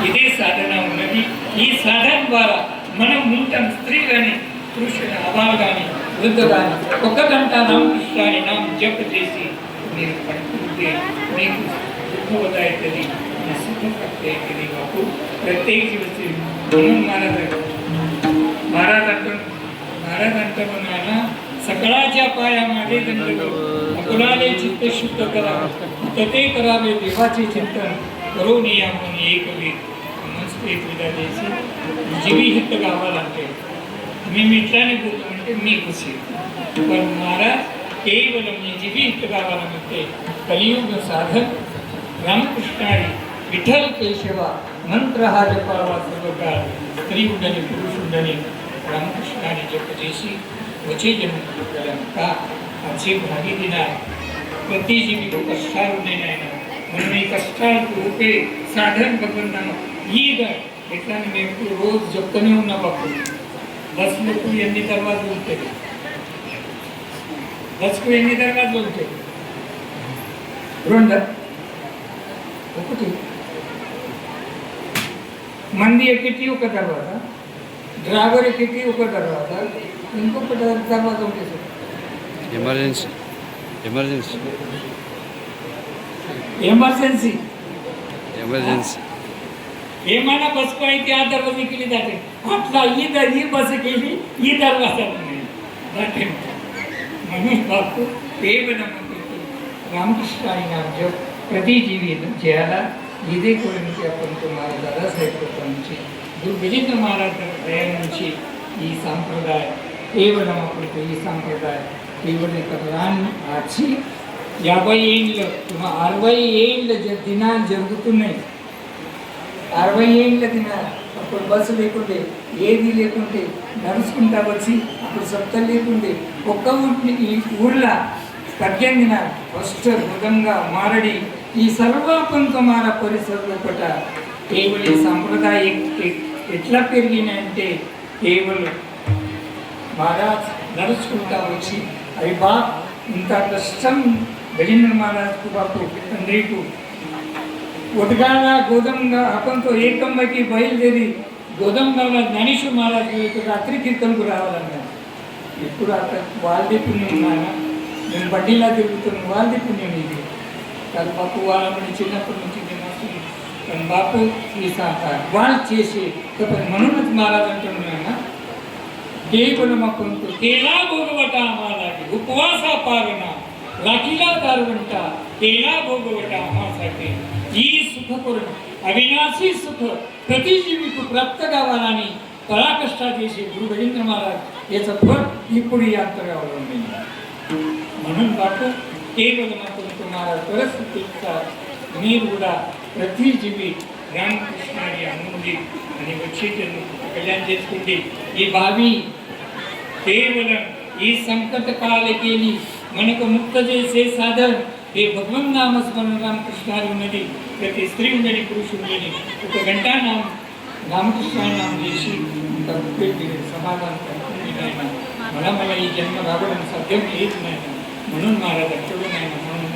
ఇదే సాధన ఉన్నది. ఈ సాధన ద్వారా మనం ఉంటాం. స్త్రీ కానీ పురుషుని అవాలు కానీ వృద్ధు కానీ ఒక గంట రామకృష్ణాన్ని నామ జప చేసి మీరు పడుకుంటే మీకు సుఖవత అవుతుంది, సుఖప్రాప్తి అవుతుంది. మాకు ప్రత్యేకించి महाराज अंटाరు नाना सकळाच्या पायामध्ये दंडलो अकुलाले चित्त शुद्ध करा तते करावे देवाचे चिंतन करून या म्हणून एक वीर मस्त एक विदा द्यायची जीवी हित गावा लागते. मी मित्राने बोलतो म्हणते मी खुशी पण महाराज केवळ मी जीवी हित गावाला म्हणते. कलियुग साधक रामकृष्णारी विठ्ठल केशवा मंत्र हा जपावा सर्व काळ स्त्री उंडनी पुरुष उंडनी रामकृष्णाने जप देशी वचे जन्म का आमचे भागी दिनार प्रतिजीवी कष्टाळू देणार म्हणून कष्टाळ रूपे साधन भगवंतान ईद एकाने मेकू रोज जपने होऊन बापू बस लोक यांनी दरवाज बोलते बस को यांनी दरवाज बोलते रोंड ఒకటి మంది ఎక్కిటి ఒక తర్వాత డ్రైవర్ ఎక్కిటి ఒక తర్వాత ఇంకొక తర్వాత ఉంటుంది ఎమర్జెన్సీ ఎమర్జెన్సీ ఎమర్జెన్సీ ఎమర్జెన్సీ ఏమైనా బస్కు అయితే ఆ దర్వాజకి వెళ్ళి దాటే అట్లా ఈ బస్సుకి వెళ్ళి ఈ దర్వాజా దాటే म्हणून बापू केवळ रामकृष्ण नाम जप प्रतिजीवी जयाला इदे कोणती आपण तुम्हाला दादासाहेब कृपांची दुर्गजेंद्र महाराज दयानंची ఈ సాంప్రదాయ కేవలం అప్పుడు ఈ సాంప్రదాయ కేవలం వచ్చి 50 ఏళ్ళు 60 ఏళ్ళ దినాలు జరుగుతున్నాయి. 60 ఏళ్ళ దినాలు అప్పుడు బస్సు లేకుంటే ఏది లేకుంటే నడుచుకుంటా వచ్చి అప్పుడు సప్తం లేకుంటే ఒక్క ఈ ఊళ్ళో 18 దినాలు ఫస్ట్ మృదంగా మారడి ఈ సర్వాపంతమాల పరిసర లోపల కేవలం ఈ సాంప్రదాయ ఎట్లా పెరిగినాయంటే కేవలం మహారాజ్ నడుచుకుంటా వచ్చి అవి ఇంత కష్టం గజేంద్ర మహారాజ్కు బాపు తండ్రికి ఉదగాల గోధుమగా అపంతో ఏకంబకి బయలుదేరి గోధుమగా జ్ఞానేశ్వర మహారాజు రాత్రి కీర్తనకు రావాలన్నారు. ఇప్పుడు అక్కడ వాళ్ళది పుణ్యం ఉన్నానా నేను బడ్డీలా తిరుగుతున్న వాళ్ళది పుణ్యం ఇది కాదు బాపు. వాళ్ళని చిన్నప్పటి నుంచి కానీ బాపు ఈ వాళ్ళు చేసి म्हणूनच महाराज అంటున్నాను केवळ पंत केला भोगवटा आम्हासाठी उपवासा पारणा राखीला दारवंटा केला भोगवटा आम्हासाठी ही सुख करून अविनाशी सुख प्रतिजीविक प्राप्त गावानी पराकष्टाचे गुरु गजेंद्र महाराज याचं फळ ही पुढे यात्रा अवलंबून म्हणून बापू केवळ पंत महाराज परिस्थितीचा नीर प्रतिजीवी रामकृष्णारी आनंदी आणि वक्षेजन कल्याण చేసుకుంటే ఈ భావి కేవలం ఈ సంకట కాలకేని మనకు ముక్త చేసే సాధన ఈ భగవన్ నామస్మరణ రామకృష్ణారి ఉన్నది. ప్రతి స్త్రీ ఉన్నది పురుషుడు ఉన్నది ఒక గంట రామకృష్ణ నామం చేసి సమాధానం కలుగుతుంది నాయన. मला ఈ జన్మ రావడం సాధ్యం లేదు నాయన. म्हणून महाराज अक्षर नायना म्हणून